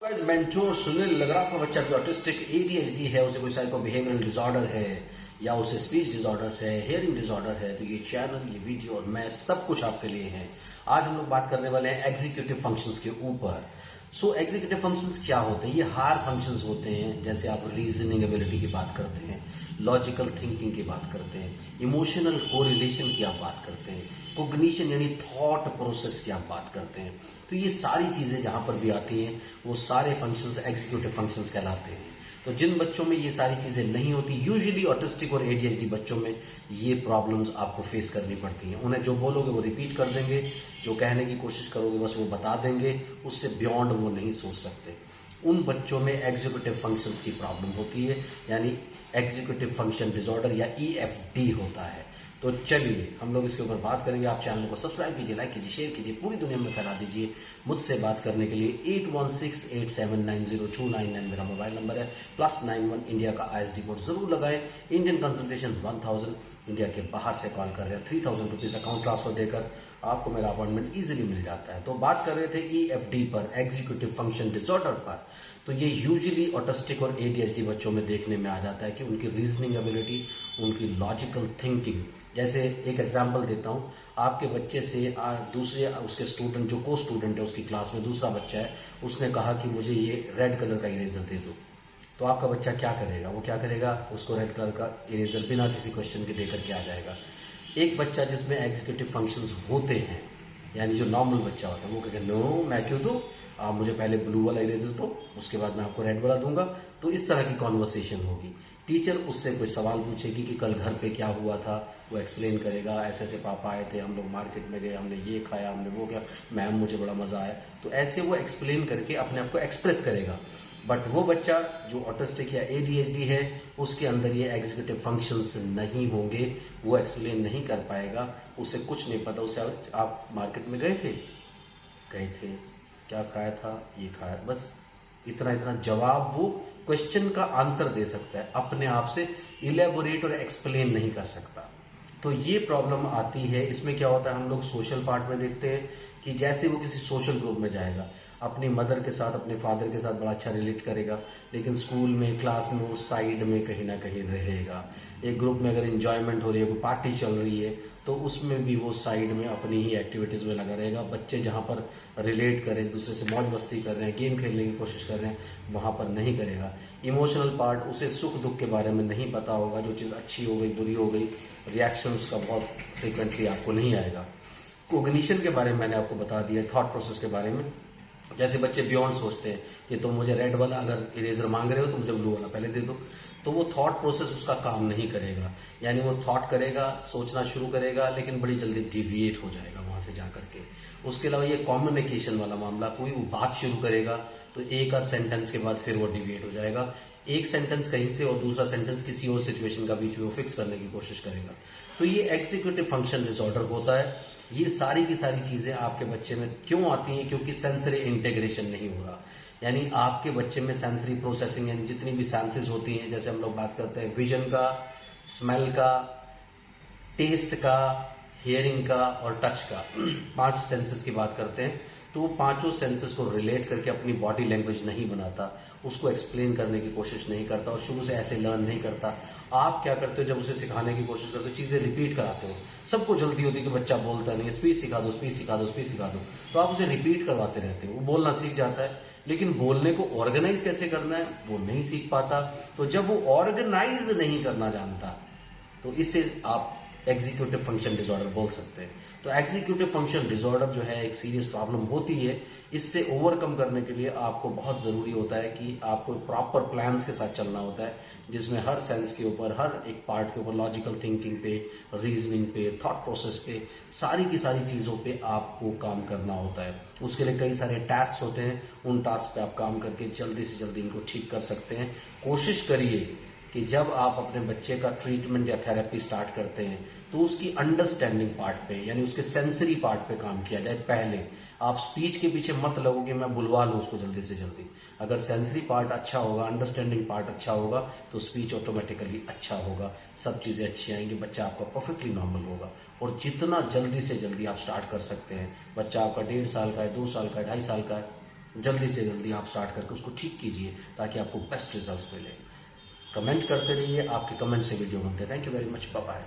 Guys mentor Sunil, अगर आपका बच्चा कोई ऑटिस्टिक एडीएचडी है, उसे कोई साइको बिहेवियरल डिसऑर्डर है या उसे स्पीच डिसऑर्डर्स है, हियरिंग डिसऑर्डर है, तो ये चैनल, ये वीडियो और मैं सब कुछ आपके लिए है। आज हम लोग बात करने वाले हैं एग्जीक्यूटिव फंक्शंस के ऊपर। सो एग्जीक्यूटिव फंक्शंस क्या होते हैं? ये हायर फंक्शंस होते हैं। जैसे आप रीजनिंग एबिलिटी की बात करते हैं, लॉजिकल थिंकिंग की बात करते हैं, इमोशनल कोरिलेशन की आप बात करते हैं, कोग्निशन यानी थॉट प्रोसेस की आप बात करते हैं। तो ये सारी चीजें जहां पर भी आती हैं वो सारे फंक्शंस एग्जीक्यूटिव फंक्शंस कहलाते हैं। तो जिन बच्चों में ये सारी चीजें नहीं होती, यूजुअली ऑटिस्टिक और एडीएचडी बच्चों में ये प्रॉब्लम्स आपको फेस करनी पड़ती हैं। उन्हें जो बोलोगे वो रिपीट कर देंगे, जो कहने की कोशिश करोगे बस वो बता देंगे, उससे बियॉन्ड वो नहीं सोच सकते। उन बच्चों में एग्जीक्यूटिव फंक्शंस की प्रॉब्लम होती है, यानी एग्जीक्यूटिव फंक्शन डिसऑर्डर या ईएफडी होता है। तो चलिए हम लोग इसके ऊपर बात करेंगे। आप चैनल को सब्सक्राइब कीजिए, लाइक कीजिए, शेयर कीजिए, पूरी दुनिया में फैला दीजिए। मुझसे बात करने के लिए 8168790299 मेरा मोबाइल नंबर है, +91 इंडिया का ISD कोड जरूर लगाएं। इंडियन कंसल्टेशन 1000, इंडिया के बाहर से कॉल कर रहे हैं 3000 रुपीज अकाउंट ट्रांसफर देकर आपको मेरा अपॉइंटमेंट इजीली मिल जाता है। तो बात कर रहे थे ईएफडी पर, एग्जीक्यूटिव फंक्शन डिसऑर्डर पर। तो ये यूजुअली ऑटिस्टिक और एडीएचडी बच्चों में देखने में आ जाता है कि उनकी रीजनिंग एबिलिटी, उनकी लॉजिकल थिंकिंग। जैसे एक एग्जांपल देता हूं, आपके बच्चे से दूसरे उसके स्टूडेंट, जो को स्टूडेंट है उसकी क्लास में, दूसरा बच्चा है, उसने कहा कि मुझे ये रेड कलर का इरेजर दे दो। तो आपका बच्चा क्या करेगा? वो क्या करेगा? उसको रेड कलर का इरेजर बिना किसी क्वेश्चन के देकर के आ जाएगा। एक बच्चा जिसमें एग्जीक्यूटिव फंक्शंस होते हैं, यानी जो नॉर्मल बच्चा होता है, वो कहेगा नो मैं क्यों दूं, आप मुझे पहले ब्लू वाला इरेजर दो, उसके बाद मैं आपको रेड वाला दूंगा। तो इस तरह की कॉन्वर्सेशन होगी। टीचर उससे कोई सवाल पूछेगी कि कल घर पे क्या हुआ था, वो एक्सप्लेन करेगा, ऐसे ऐसे पापा आए थे, हम लोग मार्केट में गए, हमने ये खाया, हमने वो किया, मैम मुझे बड़ा मजा आया। तो ऐसे वो एक्सप्लेन करके अपने आप को एक्सप्रेस करेगा। बट वो बच्चा जो ऑटिस्टिक या एडीएचडी है, उसके अंदर ये एग्जीक्यूटिव फंक्शंस नहीं होंगे, वो एक्सप्लेन नहीं कर पाएगा, उसे कुछ नहीं पता। उसे आप मार्केट में गए थे, क्या खाया था, ये खाया, बस इतना इतना जवाब वो क्वेश्चन का आंसर दे सकता है, अपने आप से इलेबोरेट और एक्सप्लेन नहीं कर सकता। तो ये प्रॉब्लम आती है। इसमें क्या होता है, हम लोग सोशल पार्ट में देखते हैं कि जैसे वो किसी सोशल ग्रुप में जाएगा, अपनी मदर के साथ, अपने फादर के साथ बड़ा अच्छा रिलेट करेगा, लेकिन स्कूल में, क्लास में वो साइड में कहीं ना कहीं रहेगा। एक ग्रुप में अगर एंजॉयमेंट हो रही है, कोई पार्टी चल रही है, तो उसमें भी वो साइड में अपनी ही एक्टिविटीज में लगा रहेगा। बच्चे जहां पर रिलेट करें, दूसरे से मौज मस्ती कर रहे हैं, गेम खेलने की कोशिश कर रहे हैं, वहां पर नहीं करेगा। इमोशनल पार्ट, उसे सुख दुख के बारे में नहीं पता होगा, जो चीज अच्छी हो गई, बुरी हो गई, रिएक्शन उसका बहुत फ्रिक्वेंटली आपको नहीं आएगा। कोग्निशन के बारे में मैंने आपको बता दिया, थॉट प्रोसेस के बारे में। जैसे बच्चे बियॉन्ड सोचते हैं कि तुम मुझे रेड वाला अगर इरेजर मांग रहे हो तो मुझे ब्लू वाला पहले दे दो, तो वो थॉट प्रोसेस उसका काम नहीं करेगा। यानी वो थॉट करेगा, सोचना शुरू करेगा, लेकिन बड़ी जल्दी डिविएट हो जाएगा वहां से जाकर के। उसके अलावा ये कम्युनिकेशन वाला मामला, कोई वो बात शुरू करेगा तो एक आध सेंटेंस के बाद फिर वो डिविएट हो जाएगा। एक सेंटेंस कहीं से और दूसरा सेंटेंस किसी और सिचुएशन का बीच में वो फिक्स करने की कोशिश करेगा। तो ये एग्जीक्यूटिव फंक्शन डिसऑर्डर होता है। ये सारी की सारी चीजें आपके बच्चे में क्यों आती हैं? क्योंकि सेंसरी इंटीग्रेशन नहीं हो रहा। यानी आपके बच्चे में सेंसरी प्रोसेसिंग, यानी जितनी भी सेंसेस होती हैं, जैसे हम लोग बात करते हैं विजन का, स्मेल का, टेस्ट का, हियरिंग का और टच का, 5 सेंसेस की बात करते हैं। तो वो पांचों सेंसेस को रिलेट करके अपनी बॉडी लैंग्वेज नहीं बनाता, उसको एक्सप्लेन करने की कोशिश नहीं करता और शुरू से ऐसे लर्न नहीं करता। आप क्या करते हो, जब उसे सिखाने की कोशिश करते हो, चीजें रिपीट कराते हो। सबको जल्दी होती है कि बच्चा बोलता नहीं है, स्पीच सिखा दो, स्पीच सिखा दो, स्पीच सिखा दो, तो आप उसे रिपीट करवाते रहते हो। वो बोलना सीख जाता है, लेकिन बोलने को ऑर्गेनाइज कैसे करना है वो नहीं सीख पाता। तो जब वो ऑर्गेनाइज नहीं करना जानता, तो इसे आप एग्जीक्यूटिव फंक्शन डिसऑर्डर बोल सकते हैं। तो एग्जीक्यूटिव फंक्शन डिसऑर्डर जो है एक सीरियस प्रॉब्लम होती है। इससे ओवरकम करने के लिए आपको बहुत जरूरी होता है कि आपको प्रॉपर प्लान्स के साथ चलना होता है, जिसमें हर सेंस के ऊपर, हर एक पार्ट के ऊपर, लॉजिकल थिंकिंग पे, रीजनिंग पे, थॉट प्रोसेस पे, सारी की सारी चीजों पे आपको काम करना होता है। उसके लिए कई सारे टास्क होते हैं, उन टास्क पे आप काम करके जल्दी से जल्दी इनको ठीक कर सकते हैं। कोशिश करिए कि जब आप अपने बच्चे का ट्रीटमेंट या थेरेपी स्टार्ट करते हैं तो उसकी अंडरस्टैंडिंग पार्ट पे, यानी उसके सेंसरी पार्ट पे काम किया जाए पहले। आप स्पीच के पीछे मत लगो कि मैं बुलवा लूं उसको जल्दी से जल्दी। अगर सेंसरी पार्ट अच्छा होगा, अंडरस्टैंडिंग पार्ट अच्छा होगा, तो स्पीच ऑटोमेटिकली अच्छा होगा, सब चीजें अच्छी आएंगी, बच्चा आपका परफेक्टली नॉर्मल होगा। और जितना जल्दी से जल्दी आप स्टार्ट कर सकते हैं, बच्चा आपका 1.5 साल का है, 2 साल का है, 2.5 साल का है, जल्दी से जल्दी आप स्टार्ट करके उसको ठीक कीजिए ताकि आपको बेस्ट रिजल्ट्स मिले। कमेंट करते रहिए, आपके कमेंट से वीडियो बनते हैं। Thank you very much, bye bye.